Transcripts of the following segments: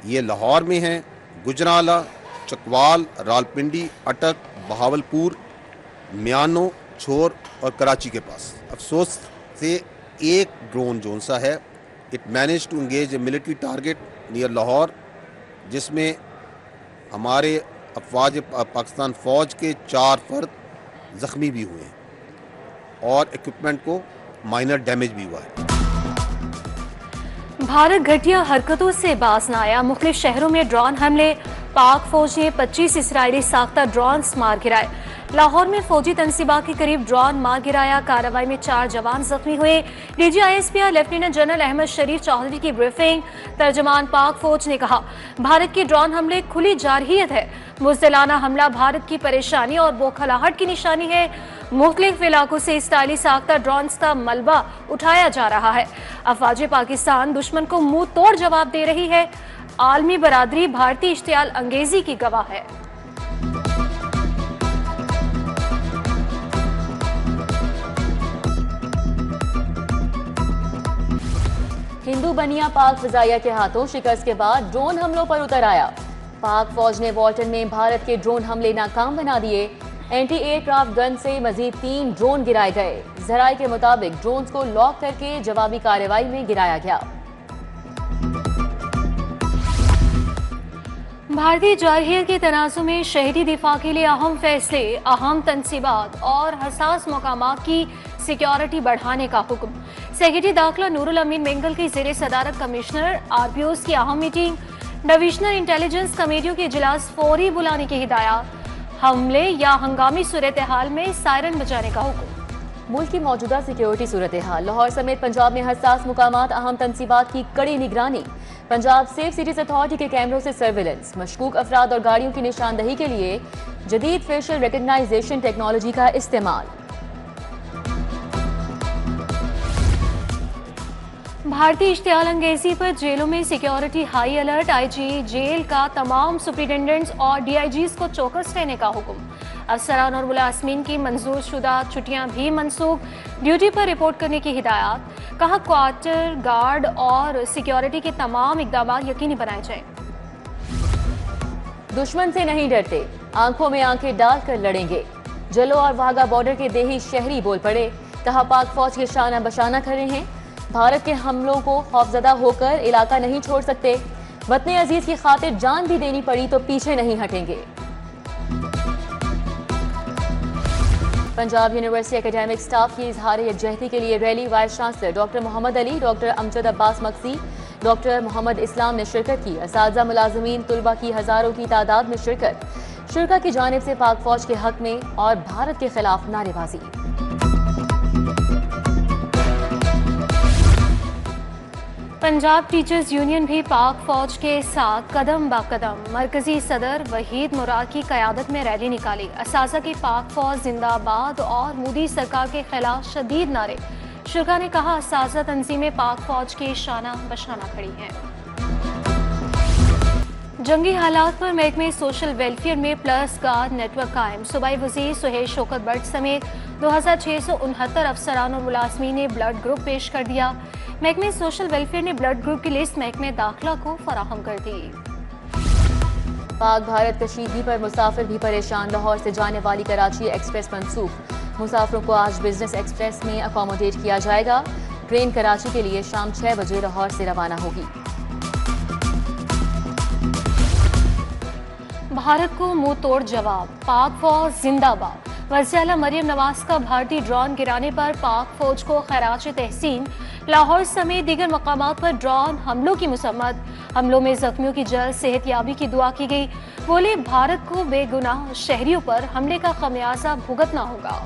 ये लाहौर में हैं, गुजराला, चकवाल, रावलपिंडी, अटक, बहावलपुर, म्यानो, छोर और कराची के पास। अफसोस से एक ड्रोन जोन सा है, it manage to engage a military target near Lahore, जिसमें हमारे अफवाज पाकिस्तान फ़ौज के 4 फर्द ज़ख्मी भी हुए हैं और इक्विपमेंट को माइनर डैमेज भी हुआ है। भारत घटिया हरकतों से बाज न आया। मुख्तलिफ शहरों में ड्रोन हमले, पाक फौज ने 25 इसराइली साख्ता ड्रोन्स मार गिराए। लाहौर में फौजी तनसीबा के करीब ड्रोन मार गिराया। कार्रवाई में 4 जवान जख्मी हुए। DGISPR लेफ्टिनेंट जनरल अहमद शरीफ चौधरी की ब्रीफिंग। तर्जमान पाक फौज ने कहा, भारत के ड्रोन हमले खुली जारहियत है। मुज़दिलाना हमला भारत की परेशानी और बौखलाहट की निशानी है। मुख्तलिफ इलाकों से इसराइली साख्ता ड्रोन्स का मलबा उठाया जा रहा है। अफवाज पाकिस्तान दुश्मन को मुंह तोड़ जवाब दे रही है। आलमी बरादरी भारतीय इश्तियाल अंगेजी की गवाह है। हिंदू बनिया पाक फिजाइया के हाथों शिकस्त के बाद ड्रोन हमलों पर उतर आया। पाक फौज ने वॉल्टन में भारत के ड्रोन हमले नाकाम बना दिए। एंटी एयरक्राफ्ट गन से मजीद 3 ड्रोन गिराए गए। जराये के मुताबिक ड्रोन्स को लॉक करके जवाबी कार्रवाई में गिराया गया। भारतीय जारहियत के तनाज़ुम में शहरी दिफा के लिए अहम फैसले, अहम तनसीबात और हसास मकामात की सिक्योरिटी बढ़ाने का हुक्म। सेक्रेटरी दाखिला नूरुल अमीन मेंगल की ज़ेरे सदारत कमिश्नर RPOs की अहम मीटिंग। डिविजनल इंटेलिजेंस कमेटियों के इजलास फौरी बुलाने की हिदायत। हमले या हंगामी सूरत हाल में सायरन बजाने का हुक्म। मुल्क की मौजूदा सिक्योरिटी सूरत हाल। लाहौर समेत पंजाब में हसास मुकामात, अहम तनसीबात की कड़ी निगरानी। पंजाब सेफ सिटीज अथॉरिटी के कैमरों से सर्विलेंस। मशकूक अफराद और गाड़ियों की निशानदही के लिए जदीद फेशियल रिकग्नाइजेशन टेक्नोलॉजी का इस्तेमाल। भारतीय इश्तियाल अंगेजी पर जेलों में security high alert. IG jail का तमाम सुप्रिटेंडेंट्स और DIGs को चौकस रहने का हुक्म। अफसरान और मुलाजमीन की मंजूर शुदा छुट्टियां भी मनसूख। ड्यूटी पर रिपोर्ट करने की हिदायत। कहा, क्वार्टर गार्ड और सिक्योरिटी के तमाम इकदाम यकीनी बनाए जाए। दुश्मन से नहीं डरते, आंखों में आंखें डालकर लड़ेंगे। जलो और वाघा बॉर्डर के देही शहरी बोल पड़े। कहा, पाक फौज के शाना बशाना खड़े हैं। भारत के हमलों को खौफजदा होकर इलाका नहीं छोड़ सकते। वतन अजीज की खातिर जान भी देनी पड़ी तो पीछे नहीं हटेंगे। पंजाब यूनिवर्सिटी एकेडमिक स्टाफ की इजहार यकजहती के लिए rally vice chancellor doctor Mohammad Ali, doctor Amjad Abbas Maksi, doctor Mohammad Islam ने शिरकत की। असातिज़ा, मुलाजमीन, तुलबा की हजारों की तादाद में शिरकत। शुरा की जानिब से पाक फौज के हक में और भारत के खिलाफ नारेबाजी। पंजाब टीचर्स यूनियन भी पाक फौज के साथ कदम ब कदम। मरकजी सदर वहीद मुराद की क़यादत में रैली निकाली। असातिज़ा की पाक फौज जिंदाबाद और मोदी सरकार के खिलाफ शदीद नारे। शुरा ने कहा, असातिज़ा तंजीमें पाक फौज के शाना बशाना खड़ी हैं। जंगी हालात पर महकमे सोशल वेलफेयर में प्लस गार्ड नेटवर्क कायम। सूबाई वज़ीर सुहेल शौकत बट समेत 2669 अफसरान और मुलाजमीन ने ब्लड ग्रुप पेश कर दिया। महकमे सोशल वेलफेयर ने ब्लड ग्रुप की लिस्ट महकमे दाखिला को फराहम कर दी। पाक भारत कशीदगी पर मुसाफिर भी परेशान। लाहौर से जाने वाली कराची एक्सप्रेस मनसूख। मुसाफिरों को आज बिजनेस एक्सप्रेस में अकोमोडेट किया जाएगा। ट्रेन कराची के लिए शाम 6 बजे लाहौर से रवाना होगी। भारत को मुंह तोड़ जवाब, पाक फौज जिंदाबाद। वज़ीर-ए-आला मरियम नवाज का भारतीय ड्रोन गिराने पर पाक फौज को खैराज तहसीन। लाहौर समेत दीगर मकामात पर ड्रोन हमलों की मुसम्मत। हमलों में जख्मियों की जल्द सेहतयाबी की दुआ की गई। बोले, भारत को बेगुनाह शहरियों पर हमले का खमियाजा भुगतना होगा।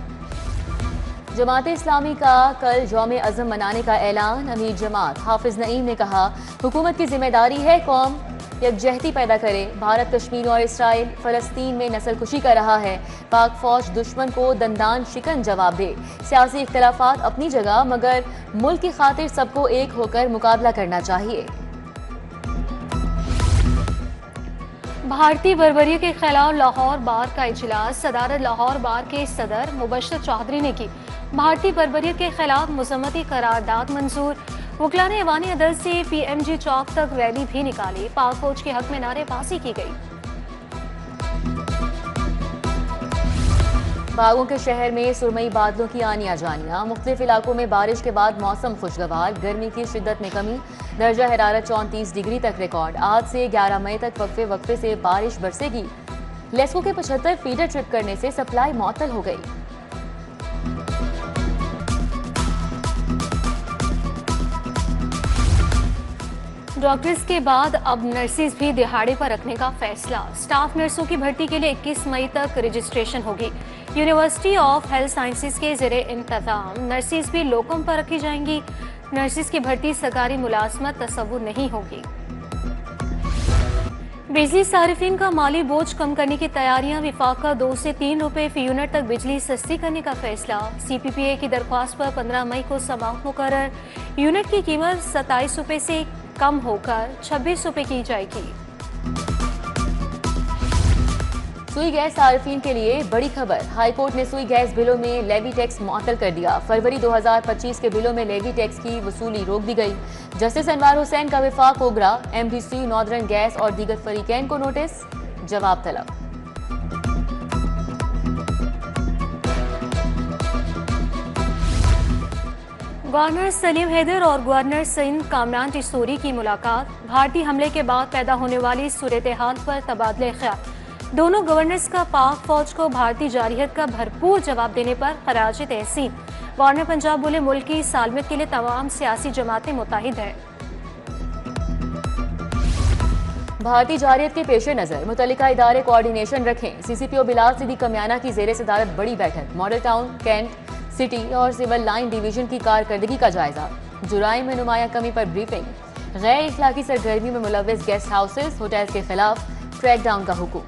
जमात इस्लामी का कल यौम अज़म मनाने का ऐलान। अमीर जमात हाफिज नईम ने कहा, हुकूमत की जिम्मेदारी है कौम यकजहती पैदा करे। भारत कश्मीर और इसराइल फ़लस्तीन में नस्ल कुशी कर रहा है। पाक फौज दुश्मन को दंदान शिकन जवाब दे। सियासी इख्तलाफात अपनी जगह, मगर मुल्क की खातिर सबको एक होकर मुकाबला करना चाहिए। भारतीय बर्बरी के खिलाफ लाहौर बार का इजलास। सदारत लाहौर बार के सदर मुबश्शिर चौधरी ने की। भारतीय बर्बरियत के खिलाफ मजम्मती करारदाद मंजूर। वकला ने ऐवान अदल से PMG चौक तक रैली भी निकाली। पाक फौज के हक में नारेबाजी की गई। बागों के शहर में सुरमई बादलों की आनियां जानियां। मुख्तलिफ इलाकों में बारिश के बाद मौसम खुशगवार। गर्मी की शिद्दत में कमी। दर्जा हरारत 34 डिग्री तक रिकॉर्ड। आज से 11 मई तक वक्फे से बारिश बरसेगी। लेस्को के 75 फीडर ट्रिप करने से सप्लाई मुअत्तल हो गई। डॉक्टर्स के बाद अब नर्सेज भी दिहाड़े पर रखने का फैसला। स्टाफ नर्सों की भर्ती के लिए 21 मई तक रजिस्ट्रेशन होगी। यूनिवर्सिटी ऑफ हेल्थ साइंसेज के ज़रिए इंतजाम नर्सेज भी लोकम पर रखी जाएंगी। नर्सेज की भर्ती सरकारी मुलाजमत तस्वुर नहीं होगी। बिजली सारिफिन का माली बोझ कम करने की तैयारियां। विफाका 2 से 3 रुपए फी यूनिट तक बिजली सस्ती करने का फैसला। CPPA की दरख्वास्त पर 15 मई को समाअत मुकर्रर। यूनिट की कीमत 27 रुपए से कम होकर 26 रुपए की जाएगी। सुई गैस सार्फिन के लिए बड़ी खबर। हाईकोर्ट ने सुई गैस बिलों में लेवी टैक्स मुअत्तल कर दिया। फरवरी 2025 के बिलों में लेवी टैक्स की वसूली रोक दी गई। जस्टिस अनवार हुसैन का विफाक ओगरा। MDC नॉर्दर्न गैस और दीगर फरीकैन को नोटिस। जवाब तलब। गवर्नर सलीम हैदर और गवर्नर सिंध कामरान टिसोरी की मुलाकात। भारतीय हमले के बाद पैदा होने वाली सूरत हाल पर तबादले ख्याल। दोनों गवर्नर्स का पाक फौज को भारतीय जारहियत का भरपूर जवाब देने पर खराज तहसीन। गवर्नर पंजाब बोले मुल्क की सालमियत के लिए तमाम सियासी जमातें मुत्तहिद हैं। भारतीय जारहियत के पेश नजर मुतल्लिका इदारे कोऑर्डिनेशन रखें। CCPO बिलाल सिद्दीक कमियाना की जेर सदारत बड़ी बैठक। मॉडल टाउन, कैंट, सिटी और सिविल लाइन डिवीजन की कारकर्दगी का जायजा। जुराइम में नुमाया कमी पर ब्रीफिंग। गैर इखलाकी सरगर्मी में मुलव्वस गेस्ट हाउसेस, होटल्स के खिलाफ क्रैकडाउन का हुक्म।